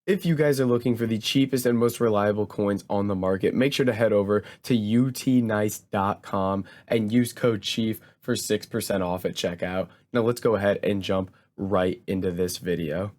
If you guys are looking for the cheapest and most reliable coins on the market, make sure to head over to utnice.com and use code CHIEF for 6% off at checkout. Now let's go ahead and jump right into this video.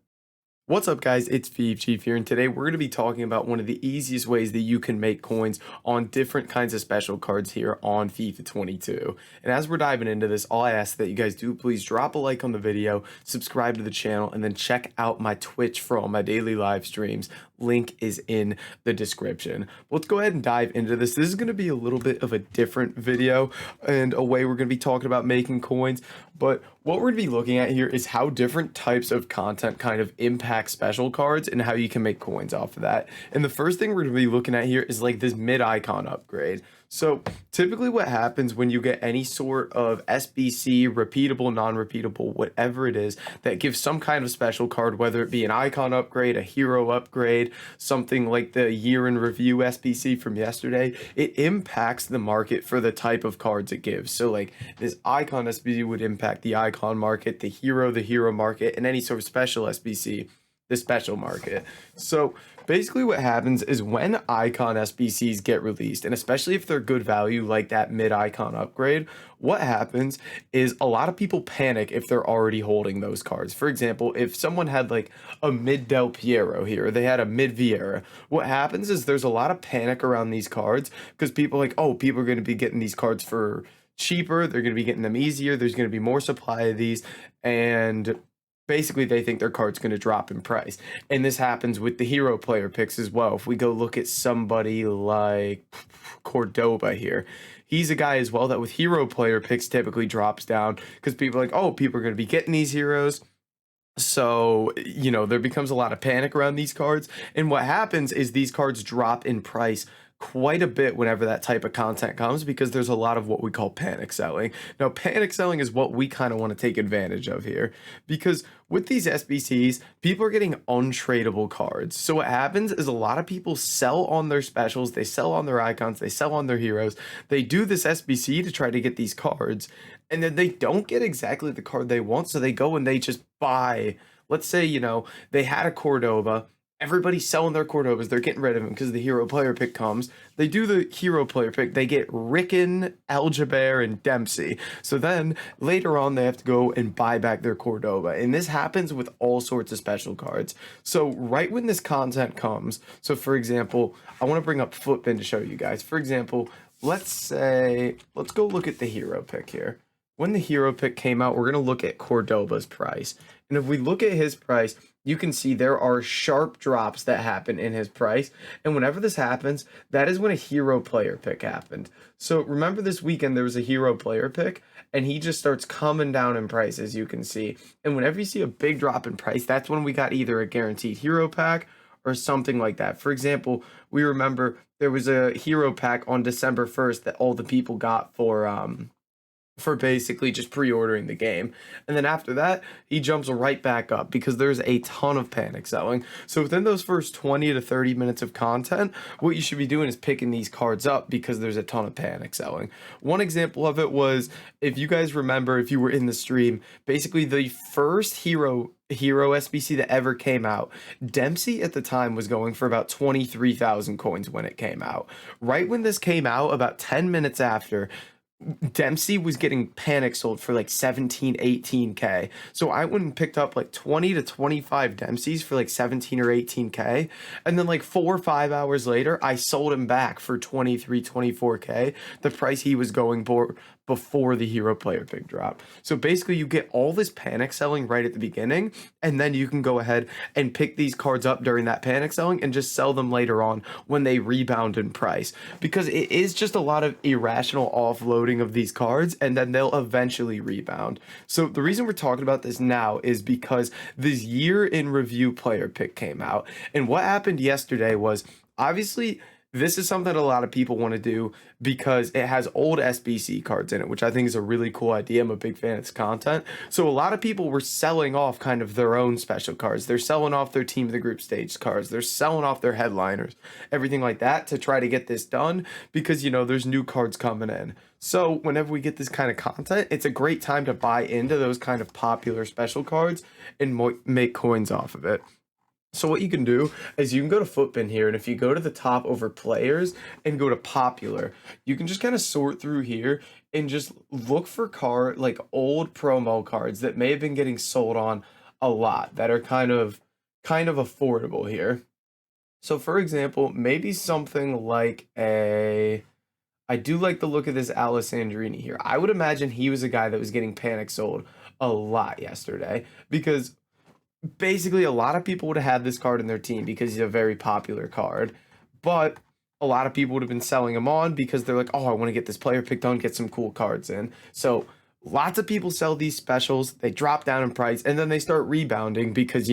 What's up, guys? It's Chief here, and today we're going to be talking about one of the easiest ways that you can make coins on different kinds of special cards here on FIFA 22. And as we're diving into this, all I ask that you guys do, please drop a like on the video, subscribe to the channel, and then check out my Twitch for all my daily live streams. Link is in the description. Let's go ahead and dive into this. This is going to be a little bit of a different video and a way we're going to be talking about making coins, but what we're going to be looking at here is how different types of content kind of impact special cards and how you can make coins off of that. And the first thing we're going to be looking at here is like this mid icon upgrade. So typically what happens when you get any sort of SBC, repeatable, non-repeatable, whatever it is, that gives some kind of special card, whether it be an icon upgrade, a hero upgrade, something like the year in review SBC from yesterday, it impacts the market for the type of cards it gives. So like this icon SBC would impact the icon market, the hero market, and any sort of special SBC, the special market. So basically what happens is when icon SBCs get released, and especially if they're good value like that mid icon upgrade, what happens is a lot of people panic if they're already holding those cards. For example, if someone had like a mid Del Piero here, or they had a mid Vieira, what happens is there's a lot of panic around these cards because people are like, oh, people are going to be getting these cards for cheaper, they're going to be getting them easier, there's going to be more supply of these, and basically they think their card's going to drop in price. And this happens with the hero player picks as well. If we go look at somebody like Cordoba here, he's a guy as well that with hero player picks typically drops down because people are like, oh, people are going to be getting these heroes. So, there becomes a lot of panic around these cards. And what happens is these cards drop in price quite a bit whenever that type of content comes because there's a lot of what we call panic selling. Now, panic selling is what we kind of want to take advantage of here because with these SBCs, people are getting untradeable cards. So what happens is a lot of people sell on their specials, they sell on their icons, they sell on their heroes. They do this SBC to try to get these cards, and then they don't get exactly the card they want, so they go and they just buy. Let's say, they had a Cordoba. Everybody's selling their Cordobas. They're getting rid of them because the hero player pick comes. They do the hero player pick. They get Ricken, Algeber, and Dempsey. So then later on, they have to go and buy back their Cordoba. And this happens with all sorts of special cards. So right when this content comes, so for example, I want to bring up Footbin to show you guys. For example, let's go look at the hero pick here. When the hero pick came out, we're going to look at Cordoba's price. And if we look at his price, you can see there are sharp drops that happen in his price. And whenever this happens, that is when a hero player pick happened. So remember this weekend, there was a hero player pick and he just starts coming down in price, as you can see. And whenever you see a big drop in price, that's when we got either a guaranteed hero pack or something like that. For example, we remember there was a hero pack on December 1st that all the people got for basically just pre-ordering the game. And then after that, he jumps right back up because there's a ton of panic selling. So within those first 20 to 30 minutes of content, what you should be doing is picking these cards up because there's a ton of panic selling. One example of it was, if you guys remember, if you were in the stream, basically the first hero SBC that ever came out, Dempsey at the time was going for about 23,000 coins when it came out. Right when this came out, about 10 minutes after, Dempsey was getting panic sold for like 17, 18K. So I went and picked up like 20 to 25 Dempseys for like 17 or 18K. And then like 4 or 5 hours later, I sold him back for 23, 24K, the price he was going for before the hero player pick drop. So basically you get all this panic selling right at the beginning, and then you can go ahead and pick these cards up during that panic selling and just sell them later on when they rebound in price, because it is just a lot of irrational offloading of these cards and then they'll eventually rebound. So the reason we're talking about this now is because this year in review player pick came out, and what happened yesterday was, obviously this is something that a lot of people want to do because it has old SBC cards in it, which I think is a really cool idea. I'm a big fan of this content. So a lot of people were selling off kind of their own special cards. They're selling off their team of the group stage cards. They're selling off their headliners, everything like that, to try to get this done because, there's new cards coming in. So whenever we get this kind of content, it's a great time to buy into those kind of popular special cards and make coins off of it. So what you can do is you can go to Footbin here, and if you go to the top over players and go to popular, you can just kind of sort through here and just look for like old promo cards that may have been getting sold on a lot that are kind of affordable here. So for example, maybe something like a I do like the look of this Alessandrini here. I would imagine he was a guy that was getting panic sold a lot yesterday because basically a lot of people would have had this card in their team because he's a very popular card, but a lot of people would have been selling him on because they're like, oh, I want to get this player picked on, get some cool cards in. So lots of people sell these specials, they drop down in price, and then they start rebounding because,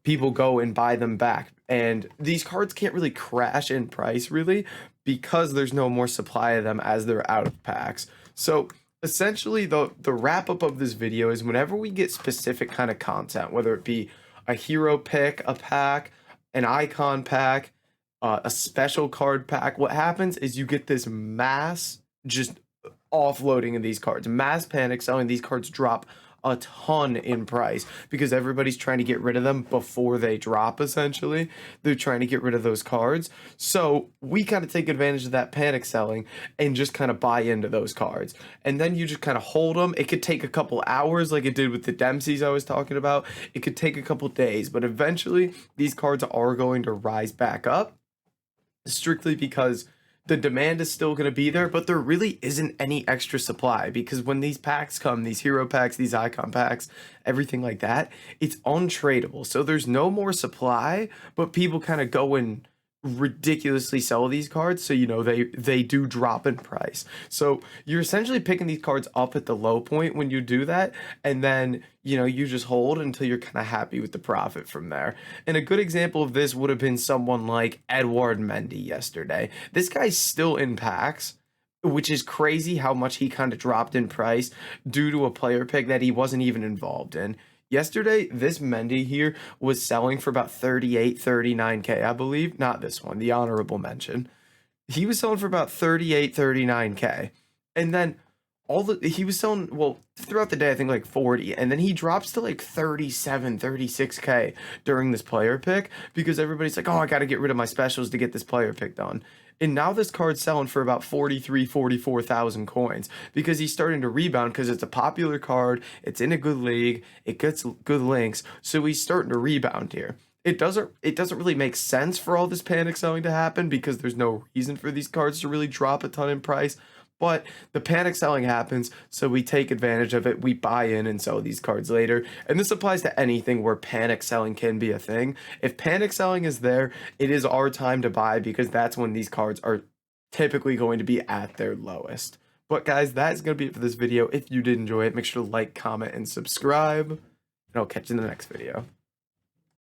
people go and buy them back. And these cards can't really crash in price, really, because there's no more supply of them as they're out of packs. So essentially the wrap up of this video is whenever we get specific kind of content, whether it be a hero pick, a pack, an icon pack, a special card pack, what happens is you get this mass just offloading of these cards, mass panic selling. These cards drop a ton in price because everybody's trying to get rid of them before they drop. Essentially, they're trying to get rid of those cards, so we kind of take advantage of that panic selling and just kind of buy into those cards, and then you just kind of hold them. It could take a couple hours like it did with the Dempseys I was talking about. It could take a couple days, but eventually these cards are going to rise back up, strictly because the demand is still going to be there, but there really isn't any extra supply because when these packs come, these hero packs, these icon packs, everything like that, it's untradeable. So there's no more supply, but people kind of go and ridiculously sell these cards, so they do drop in price. So you're essentially picking these cards up at the low point when you do that, and then you just hold until you're kind of happy with the profit from there. And a good example of this would have been someone like Edouard Mendy yesterday. This guy's still in packs, which is crazy how much he kind of dropped in price due to a player pick that he wasn't even involved in. Yesterday, this Mendy here was selling for about 38, 39K, I believe. Not this one, the honorable mention. He was selling for about 38, 39K. And then he was selling, well, throughout the day, I think like 40. And then he drops to like 37, 36K during this player pick because everybody's like, oh, I got to get rid of my specials to get this player pick done. And now this card's selling for about 43, 44,000 coins because he's starting to rebound because it's a popular card. It's in a good league. It gets good links. So he's starting to rebound here. It doesn't really make sense for all this panic selling to happen because there's no reason for these cards to really drop a ton in price. But the panic selling happens, so we take advantage of it. We buy in and sell these cards later. And this applies to anything where panic selling can be a thing. If panic selling is there, it is our time to buy because that's when these cards are typically going to be at their lowest. But guys, that's going to be it for this video. If you did enjoy it, make sure to like, comment, and subscribe. And I'll catch you in the next video.